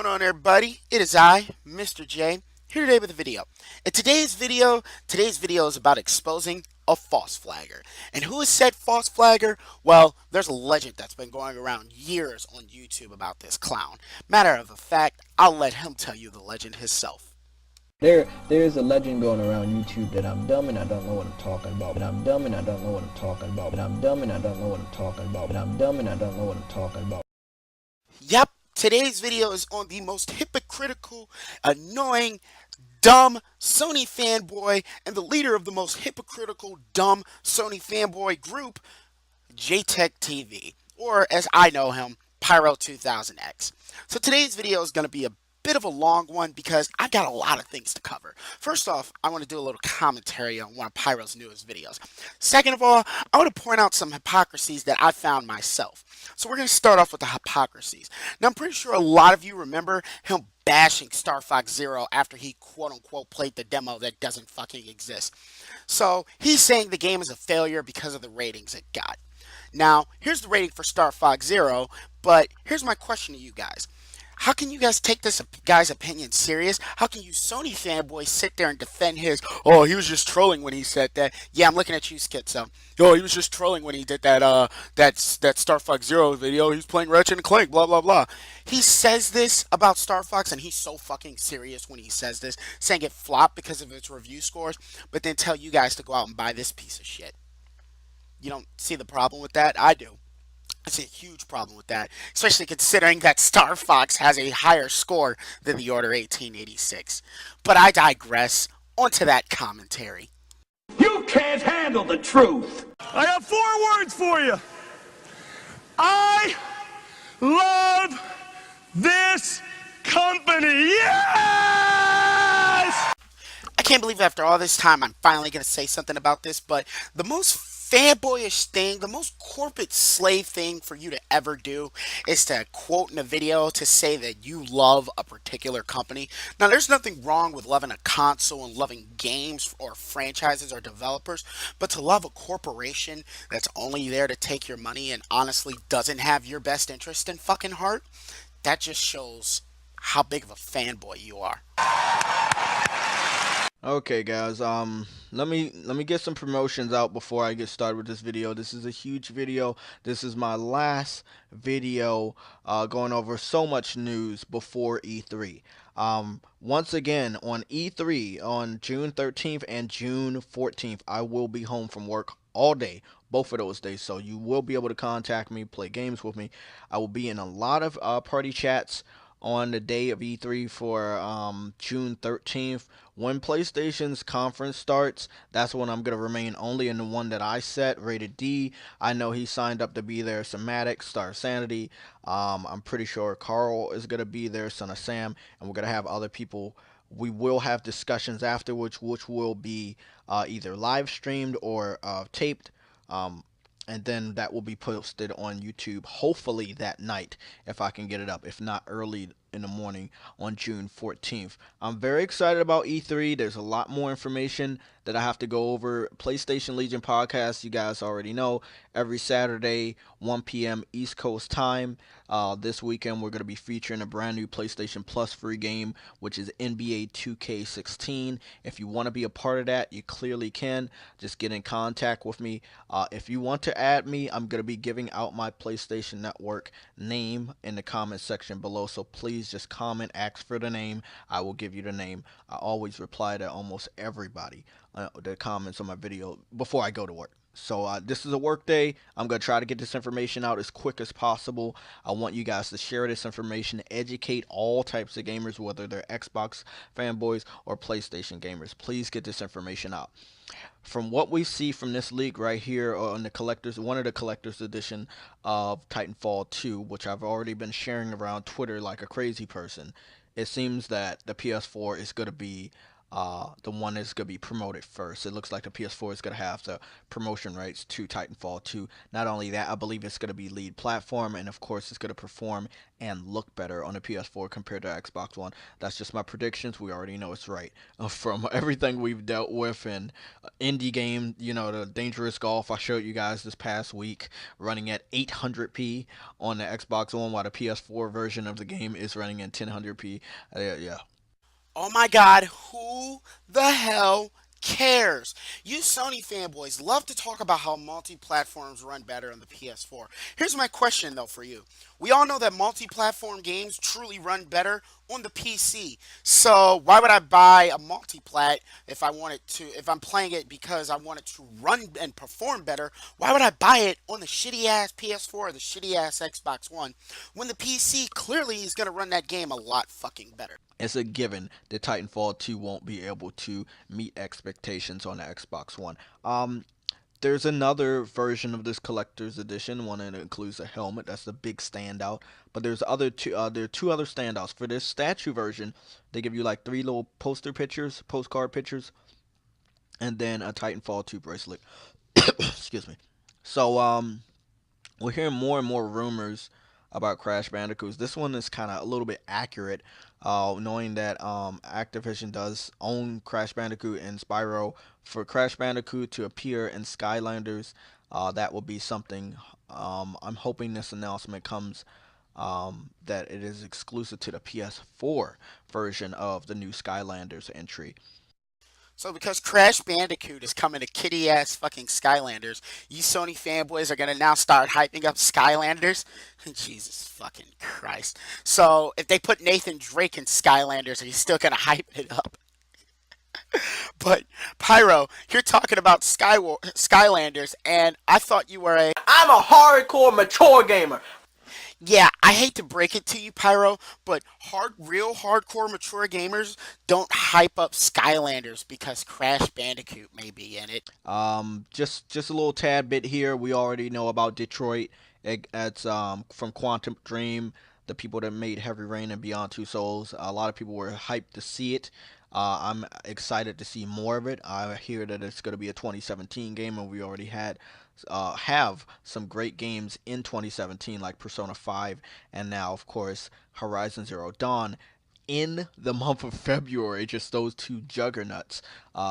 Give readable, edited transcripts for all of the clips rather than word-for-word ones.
going on, everybody? It is I, Mr. J, here today with a video. And today's video is about exposing a false flagger. And who is said false flagger? Well, there's a legend that's been going around years on YouTube about this clown. Matter of fact, I'll let him tell you the legend himself. There's a legend going around YouTube that I'm dumb and I don't know what I'm talking about. But I'm dumb and I don't know what I'm talking about. But I'm dumb and I don't know what I'm talking about. But I'm dumb and I don't know what I'm talking about. Yep, today's video is on the most hypocritical, annoying, dumb Sony fanboy and the leader of the most hypocritical, dumb Sony fanboy group, JayFlagTV, or as I know him, Pyro2000X. So today's video is going to be a bit of a long one because I've got a lot of things to cover. First off, I want to do a little commentary on one of Pyro's newest videos. Second of all, I want to point out some hypocrisies that I found myself. So we're going to start off with the hypocrisies. Now, I'm pretty sure a lot of you remember him bashing Star Fox Zero after he quote-unquote played the demo that doesn't fucking exist. So he's saying the game is a failure because of the ratings it got. Now, here's the rating for Star Fox Zero, but here's my question to you guys. How can you guys take this guy's opinion serious? How can you Sony fanboys sit there and defend his, oh, he was just trolling when he said that? Yeah, I'm looking at you, Schizo. Oh, he was just trolling when he did that Star Fox Zero video. He's playing Ratchet and Clank, blah, blah, blah. He says this about Star Fox, and he's so fucking serious when he says this, saying it flopped because of its review scores, but then tell you guys to go out and buy this piece of shit. You don't see the problem with that? I do. I see a huge problem with that, especially considering that Star Fox has a higher score than the Order 1886. But I digress. Onto that commentary. You can't handle the truth. I have 4 words for you. I love this company. Yes! I can't believe after all this time I'm finally going to say something about this, but the most fanboyish thing, the most corporate slave thing for you to ever do is to quote in a video to say that you love a particular company. Now, there's nothing wrong with loving a console and loving games or franchises or developers, but to love a corporation that's only there to take your money and honestly doesn't have your best interest in fucking heart, that just shows how big of a fanboy you are. Okay guys, let me get some promotions out before I get started with this video. This is a huge video. This is my last video going over so much news before E3. Once again, on E3 on June 13th and June 14th, I will be home from work all day, both of those days, so you will be able to contact me, play games with me. I will be in a lot of party chats on the day of E3 for June 13th. When PlayStation's conference starts, that's when I'm going to remain only in the one that I set, rated D. I know he signed up to be there, Somatic, Star Sanity. I'm pretty sure Carl is going to be there, Son of Sam, and we're going to have other people. We will have discussions afterwards, which will be either live streamed or taped. And then that will be posted on YouTube, hopefully that night, if I can get it up, if not early in the morning on June 14th. I'm very excited about E3. There's a lot more information that I have to go over. PlayStation Legion podcast, you guys already know, every Saturday, 1 p.m. East Coast time. This weekend, we're going to be featuring a brand new PlayStation Plus free game, which is NBA 2K16. If you want to be a part of that, you clearly can. Just get in contact with me. If you want to add me, I'm going to be giving out my PlayStation Network name in the comment section below, so please just comment, ask for the name. I will give you the name. I always reply to almost everybody that comments on my video before I go to work. So this is a work day. I'm going to try to get this information out as quick as possible. I want you guys to share this information, educate all types of gamers, whether they're Xbox fanboys or PlayStation gamers. Please get this information out. From what we see from this leak right here on the collectors, one of the collector's edition of Titanfall 2, which I've already been sharing around Twitter like a crazy person, it seems that the PS4 is going to be the one that's going to be promoted first. It looks like the PS4 is going to have the promotion rights to Titanfall 2. Not only that, I believe it's going to be lead platform, and of course, it's going to perform and look better on the PS4 compared to Xbox One. That's just my predictions. We already know it's right from everything we've dealt with. And indie game, the Dangerous Golf I showed you guys this past week, running at 800p on the Xbox One, while the PS4 version of the game is running in 1000p. Yeah. Oh my god, who the hell cares? You Sony fanboys love to talk about how multi-platforms run better on the PS4. Here's my question though for you. We all know that multi-platform games truly run better on the PC. So why would I buy a multi-plat if I'm playing it because I want it to run and perform better? Why would I buy it on the shitty ass PS4 or the shitty ass Xbox One when the PC clearly is going to run that game a lot fucking better? It's a given that Titanfall 2 won't be able to meet expectations on the Xbox One. There's another version of this collector's edition, one that includes a helmet. That's the big standout. But there are two other standouts. For this statue version, they give you like three little postcard pictures, and then a Titanfall 2 bracelet. Excuse me. So we're hearing more and more rumors about Crash Bandicoots. This one is kind of a little bit accurate, knowing that Activision does own Crash Bandicoot and Spyro. For Crash Bandicoot to appear in Skylanders, that will be something. I'm hoping this announcement comes that it is exclusive to the PS4 version of the new Skylanders entry. So because Crash Bandicoot is coming to kitty ass fucking Skylanders, you Sony fanboys are gonna now start hyping up Skylanders? Jesus fucking Christ. So if they put Nathan Drake in Skylanders, are you still gonna hype it up? But Pyro, you're talking about Skylanders, and I thought you were a I'm a hardcore mature gamer. yeah, I hate to break it to you, Pyro, but real hardcore mature gamers don't hype up Skylanders because Crash Bandicoot may be in it. Just a little tad bit here. We already know about Detroit. It's from Quantum Dream, the people that made Heavy Rain and Beyond Two Souls. A lot of people were hyped to see it. I'm excited to see more of it. I hear that it's going to be a 2017 game, and we already have some great games in 2017, like Persona 5, and now, of course, Horizon Zero Dawn in the month of February. Just those two juggernauts.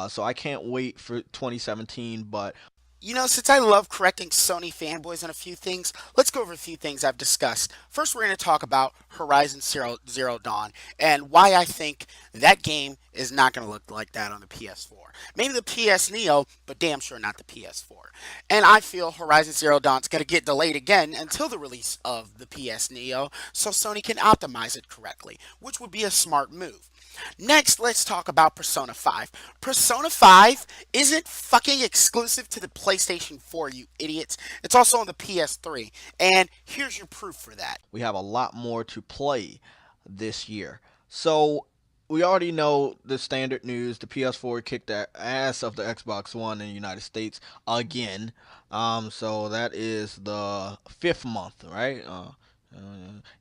So I can't wait for 2017, but Since I love correcting Sony fanboys on a few things, let's go over a few things I've discussed. First, we're going to talk about Horizon Zero Dawn and why I think that game is not going to look like that on the PS4. Maybe the PS Neo, but damn sure not the PS4. And I feel Horizon Zero Dawn is going to get delayed again until the release of the PS Neo so Sony can optimize it correctly, which would be a smart move. Next, let's talk about Persona 5. Persona 5 isn't fucking exclusive to the PlayStation 4, you idiots. It's also on the PS3. And here's your proof for that. we have a lot more to play this year. So we already know the standard news. The PS4 kicked the ass of the Xbox One in the United States again. So that is the fifth month, right?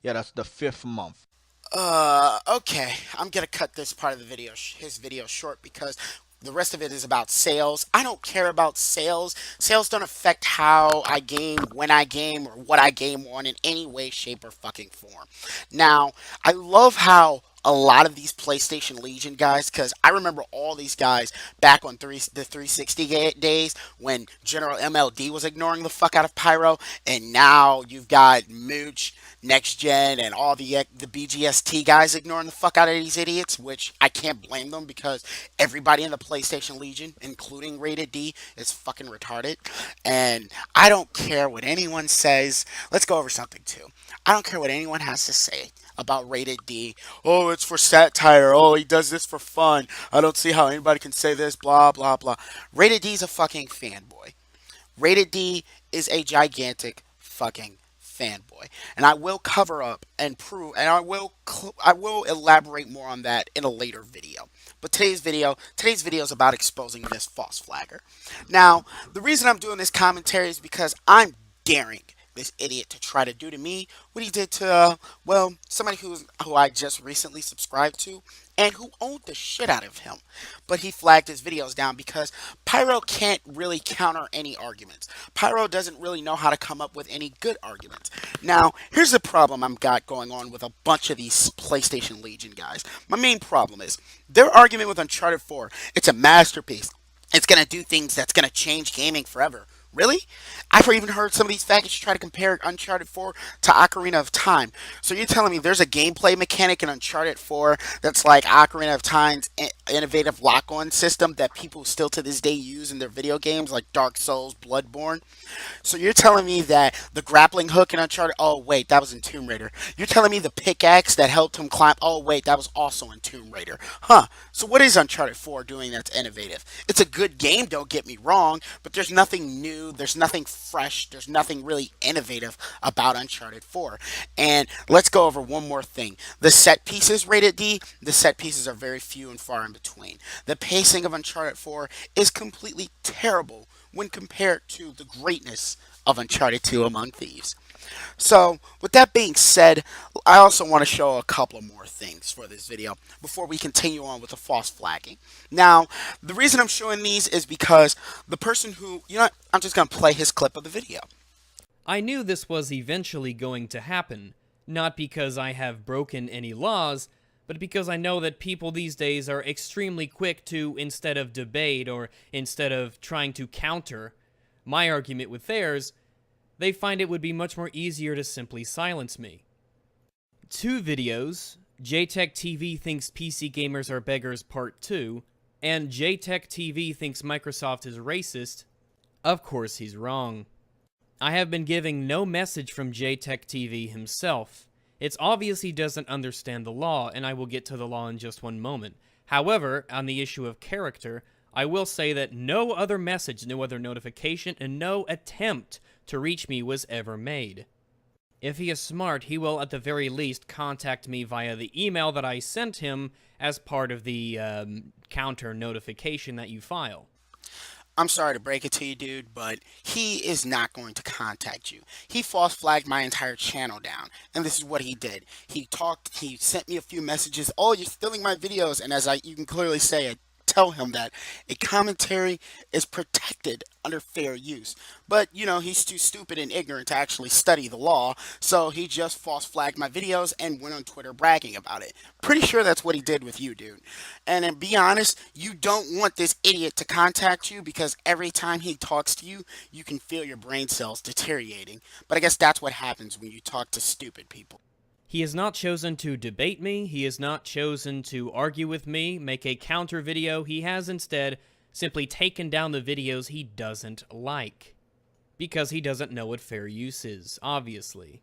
Yeah, that's the fifth month. Okay. I'm gonna cut this part of the video, his video short because the rest of it is about sales. I don't care about sales. Sales don't affect how I game, when I game, or what I game on in any way, shape, or fucking form. Now, I love how a lot of these PlayStation Legion guys, because I remember all these guys back on the 360 days when General MLD was ignoring the fuck out of Pyro, and now you've got Mooch, Next Gen, and all the BGST guys ignoring the fuck out of these idiots, which I can't blame them because everybody in the PlayStation Legion, including Rated D, is fucking retarded. And I don't care what anyone says. Let's go over something too. I don't care what anyone has to say about Rated D. Oh, it's for satire. Oh, he does this for fun. I don't see how anybody can say this, blah, blah, blah. Rated D's a fucking fanboy. Rated D is a gigantic fucking fanboy, and I will cover up and prove, and I will elaborate more on that in a later video. But today's video is about exposing this false flagger. Now, the reason I'm doing this commentary is because I'm daring this idiot to try to do to me what he did to, well, somebody who I just recently subscribed to and who owned the shit out of him. But he flagged his videos down because Pyro can't really counter any arguments. Pyro doesn't really know how to come up with any good arguments. Now, here's the problem I've got going on with a bunch of these PlayStation Legion guys. My main problem is their argument with Uncharted 4, it's a masterpiece. It's going to do things that's going to change gaming forever. Really? I've even heard some of these faggots try to compare Uncharted 4 to Ocarina of Time. So you're telling me there's a gameplay mechanic in Uncharted 4 that's like Ocarina of Time's innovative lock-on system that people still to this day use in their video games like Dark Souls, Bloodborne? So you're telling me that the grappling hook in Uncharted, oh wait, that was in Tomb Raider. You're telling me the pickaxe that helped him climb, oh wait, that was also in Tomb Raider. Huh, so what is Uncharted 4 doing that's innovative? It's a good game, don't get me wrong, but there's nothing new, there's nothing fresh, there's nothing really innovative about Uncharted 4. And let's go over one more thing. The set pieces rated D, the set pieces are very few and far in between. The pacing of Uncharted 4 is completely terrible when compared to the greatness of Uncharted 2 Among Thieves. So, with that being said, I also want to show a couple more things for this video before we continue on with the false flagging. Now, the reason I'm showing these is because the person who, I'm just going to play his clip of the video. I knew this was eventually going to happen, not because I have broken any laws, but because I know that people these days are extremely quick to, instead of debate or instead of trying to counter my argument with theirs, they find it would be much more easier to simply silence me. 2 videos, JayTlagTV thinks PC gamers are beggars part 2, and JayTlagTV thinks Microsoft is racist. Of course he's wrong. I have been giving no message from JayTlagTV himself. It's obvious he doesn't understand the law, and I will get to the law in just one moment. However, on the issue of character, I will say that no other message, no other notification, and no attempt to reach me was ever made. If he is smart, he will at the very least contact me via the email that I sent him as part of the counter notification that you file. I'm sorry to break it to you, dude, but he is not going to contact you. He false flagged my entire channel down, and this is what he did. He sent me a few messages, oh, you're stealing my videos, and you can clearly say, tell him that a commentary is protected under fair use. But, he's too stupid and ignorant to actually study the law, so he just false flagged my videos and went on Twitter bragging about it. Pretty sure that's what he did with you, dude. And to be honest, you don't want this idiot to contact you because every time he talks to you, you can feel your brain cells deteriorating. But I guess that's what happens when you talk to stupid people. He has not chosen to debate me, he has not chosen to argue with me, make a counter video, he has instead simply taken down the videos he doesn't like. Because he doesn't know what fair use is, obviously.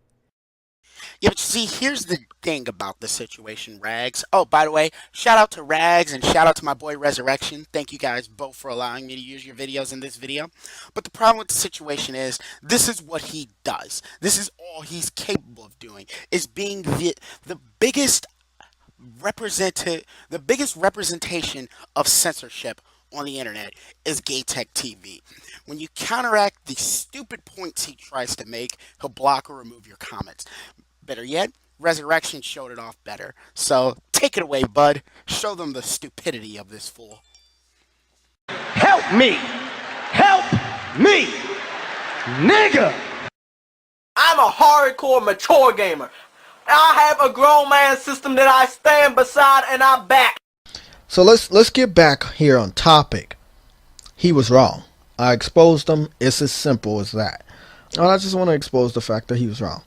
Yeah, but see, here's the thing about the situation, Rags. Oh, by the way, shout out to Rags and shout out to my boy Resurrection. Thank you guys both for allowing me to use your videos in this video. But the problem with the situation is, this is what he does. This is all he's capable of doing, is being the biggest representation of censorship on the internet is JayTlagTV. When you counteract the stupid points he tries to make, he'll block or remove your comments. Better yet, Resurrection showed it off better. So, take it away, bud. Show them the stupidity of this fool. Help me! Help me! Nigga! I'm a hardcore mature gamer. I have a grown man system that I stand beside and I back. So let's get back here on topic. He was wrong. I exposed him. It's as simple as that. And I just want to expose the fact that he was wrong.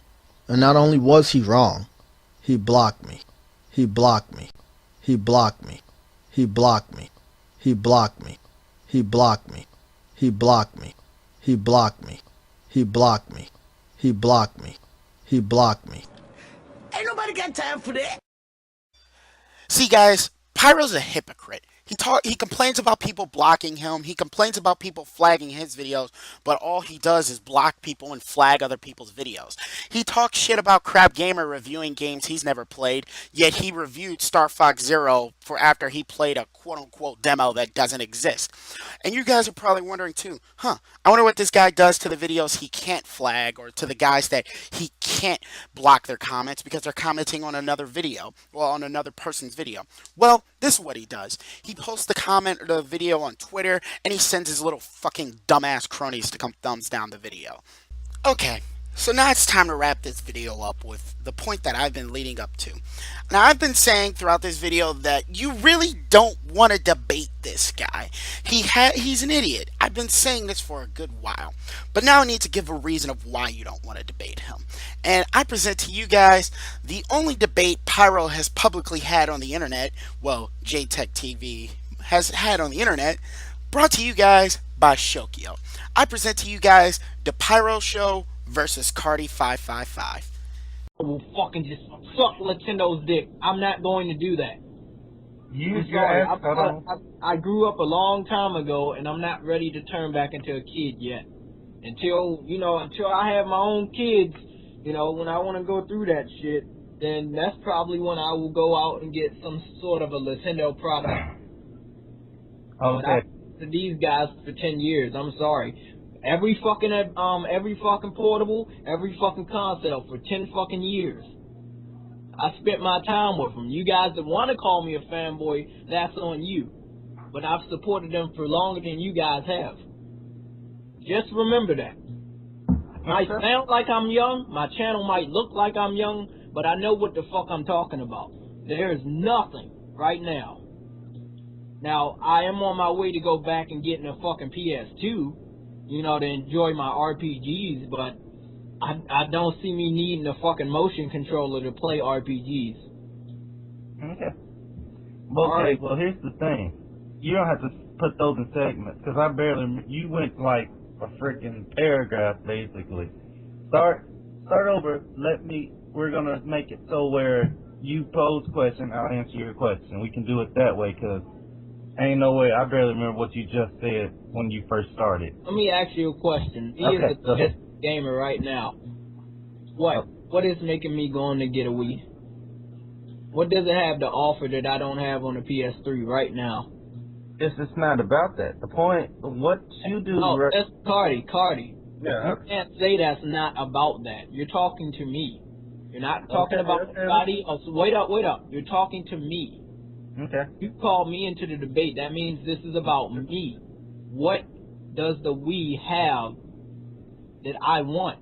And not only was he wrong, he blocked me. He blocked me. He blocked me. He blocked me. He blocked me. He blocked me. He blocked me. He blocked me. He blocked me. He blocked me. He blocked me. Ain't nobody got time for that. See, guys, Pyro's a hypocrite. He complains about people blocking him. He complains about people flagging his videos, but all he does is block people and flag other people's videos. He talks shit about Crap Gamer reviewing games he's never played, yet he reviewed Star Fox Zero for after he played a quote unquote demo that doesn't exist. And you guys are probably wondering too, I wonder what this guy does to the videos he can't flag or to the guys that he can't block their comments because they're commenting on another video, well, on another person's video. Well, this is what he does. He posts the comment or the video on Twitter, and he sends his little fucking dumbass cronies to come thumbs down the video. Okay, so now it's time to wrap this video up with the point that I've been leading up to. Now, I've been saying throughout this video that you really don't want to debate this guy. He's an idiot. I've been saying this for a good while. But now I need to give a reason of why you don't want to debate him. And I present to you guys the only debate Pyro has publicly had on the internet, well, JayTlagTV has had on the internet, brought to you guys by Shokio. I present to you guys the Pyro Show versus Cardi 555. Will fucking just suck Nintendo's dick. I'm not going to do that. You, I'm sorry. I grew up a long time ago, and I'm not ready to turn back into a kid yet. Until I have my own kids, when I want to go through that shit, then that's probably when I will go out and get some sort of a Nintendo product. Okay. To these guys for 10 years. I'm sorry. Every fucking portable, every fucking console for 10 fucking years. I spent my time with them. You guys that want to call me a fanboy, that's on you. But I've supported them for longer than you guys have. Just remember that. I sound like I'm young, my channel might look like I'm young, but I know what the fuck I'm talking about. There is nothing right now. Now, I am on my way to go back and getting a fucking PS2, to enjoy my RPGs, but I don't see me needing a fucking motion controller to play RPGs. Okay. Well, here's the thing. You don't have to put those in segments, because you went like a freaking paragraph, basically. Start over, we're gonna make it so where you pose a question, I'll answer your question. We can do it that way, because ain't no way, I barely remember what you just said when you first started. Let me ask you a question. He is a best gamer right now. What is making me going to get a Wii? What does it have to offer that I don't have on the PS3 right now? It's just not about that. The point of what you do... Oh, that's Cardi. Yeah. You can't say that's not about that. You're talking to me. You're not talking about anybody else. Wait up. You're talking to me. Okay. You called me into the debate. That means this is about me. What does the Wii have that I want,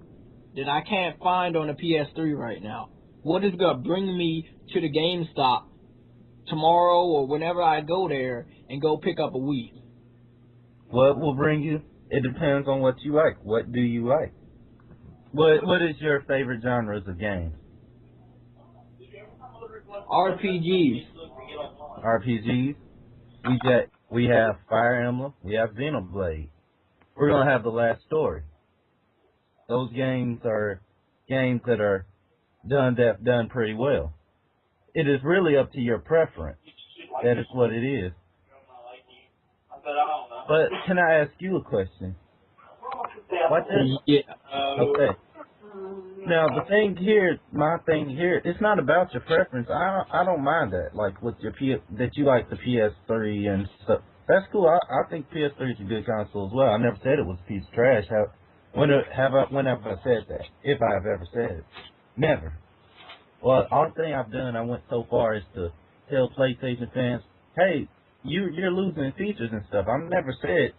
that I can't find on the PS3 right now? What is going to bring me to the GameStop tomorrow or whenever I go there and go pick up a Wii? What will bring you? It depends on what you like. What do you like? What is your favorite genres of games? RPGs. We have Fire Emblem. We have Xenoblade. We're gonna have The Last Story. Those games are games that are done pretty well. It is really up to your preference. That is what it is. But can I ask you a question? Okay. Now the thing here, my thing here, it's not about your preference. I don't mind that. Like with your that you like the PS3 and stuff. That's cool. I think PS3 is a good console as well. I never said it was a piece of trash. When have I said that? If I have ever said it, never. Well, all the thing I've done, I went so far as to tell PlayStation fans, hey, you're losing features and stuff. I've never said.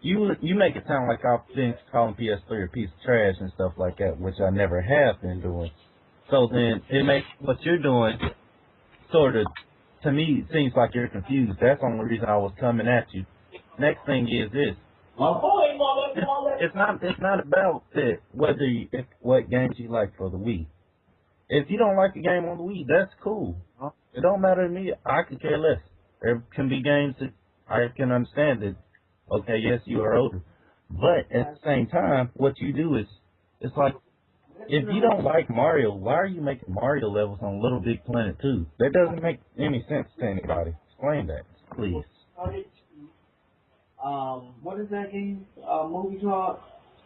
You make it sound like I've been calling PS3 a piece of trash and stuff like that, which I never have been doing. So then it makes what you're doing sort of, to me, it seems like you're confused. That's the only reason I was coming at you. Next thing is this. It's not about that what games you like for the Wii. If you don't like a game on the Wii, that's cool. It don't matter to me. I could care less. There can be games that I can understand that. Okay, yes, you are older. But at the same time, what you do is, it's like, if you don't like Mario, why are you making Mario levels on Little Big Planet 2? That doesn't make any sense to anybody. Explain that, please. what is that game? Movie called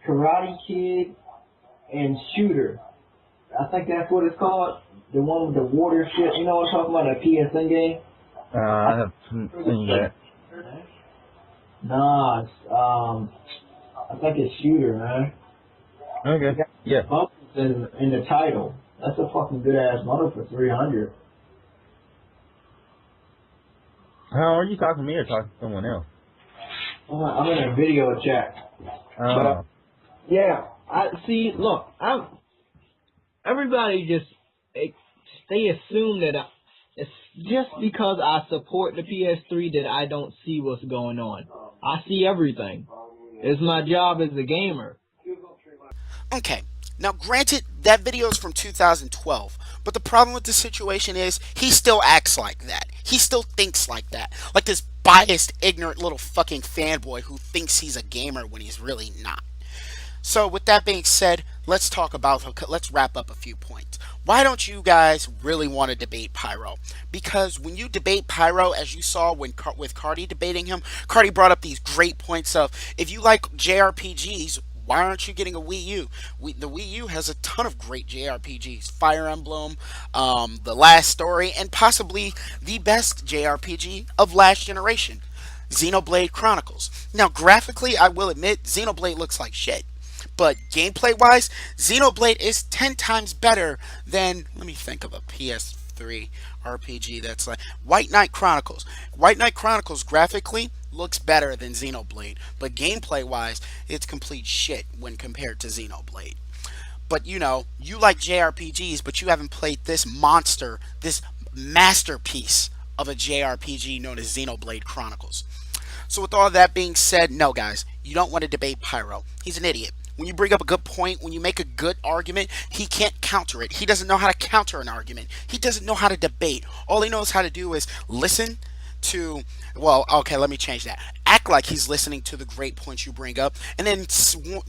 Karate Kid and Shooter. I think that's what it's called. The one with the water shit. You know what I'm talking about? That PSN game. I have seen that. Nah, it's, I think it's Shooter, man. Okay. Yeah. Bumps in the title. That's a fucking good ass model for 300. How are you talking to me or talking to someone else? I'm in a video chat. But, yeah, I see. Look, everybody just they assume that it's just because I support the PS3 that I don't see what's going on. I see everything. It's my job as a gamer. Okay, now granted, that video is from 2012, but the problem with the situation is he still acts like that. He still thinks like that. Like this biased, ignorant little fucking fanboy who thinks he's a gamer when he's really not. So with that being said, let's wrap up a few points. Why don't you guys really want to debate Pyro? Because when you debate Pyro, as you saw with Cardi debating him, Cardi brought up these great points of, if you like JRPGs, why aren't you getting a Wii U? The Wii U has a ton of great JRPGs. Fire Emblem, The Last Story, and possibly the best JRPG of last generation, Xenoblade Chronicles. Now, graphically, I will admit, Xenoblade looks like shit. But gameplay-wise, Xenoblade is 10 times better than, let me think of a PS3 RPG that's like White Knight Chronicles. White Knight Chronicles graphically looks better than Xenoblade, but gameplay-wise, it's complete shit when compared to Xenoblade. But you know, you like JRPGs, but you haven't played this monster, this masterpiece of a JRPG known as Xenoblade Chronicles. So with all that being said, no guys, you don't want to debate Pyro. He's an idiot. When you bring up a good point, when you make a good argument, he can't counter it. He doesn't know how to counter an argument. He doesn't know how to debate. All he knows how to do is listen to, well, okay, let me change that. Act like he's listening to the great points you bring up, and then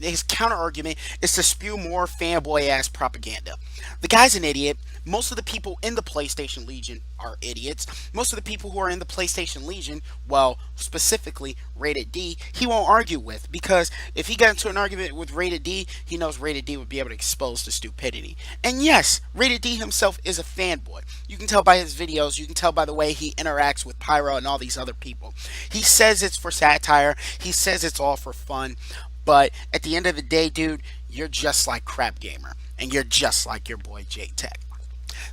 his counter argument is to spew more fanboy ass propaganda. The guy's an idiot. Most of the people in the PlayStation Legion are idiots. Most of the people who are in the PlayStation Legion, well, specifically Rated D, he won't argue with, because if he got into an argument with Rated D, he knows Rated D would be able to expose the stupidity. And yes, Rated D himself is a fanboy. You can tell by his videos, you can tell by the way he interacts with Pyro and all these other people. He says it's for satire, he says it's all for fun, but at the end of the day, dude, you're just like Crap Gamer, and you're just like your boy JTech.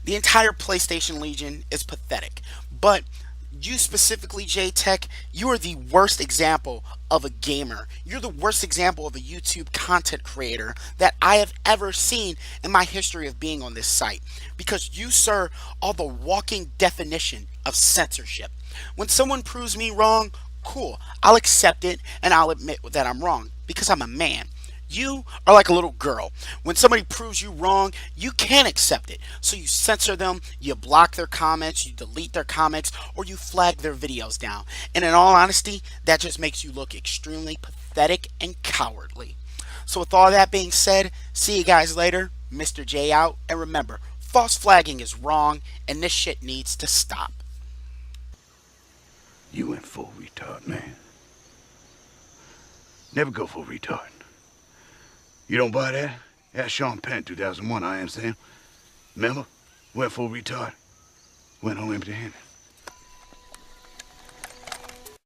The entire PlayStation Legion is pathetic, but you specifically, JTech, you are the worst example of a gamer. You're the worst example of a YouTube content creator that I have ever seen in my history of being on this site, because you, sir, are the walking definition of censorship. When someone proves me wrong, cool, I'll accept it and I'll admit that I'm wrong, because I'm a man. You are like a little girl. When somebody proves you wrong, you can't accept it. So you censor them, you block their comments, you delete their comments, or you flag their videos down. And in all honesty, that just makes you look extremely pathetic and cowardly. So with all that being said, see you guys later. Mr. J out. And remember, false flagging is wrong, and this shit needs to stop. You went full retard, man. Never go full retard. You don't buy that? Ask Sean Penn, 2001, I am Sam. Remember? Went full retard. Went home empty-handed.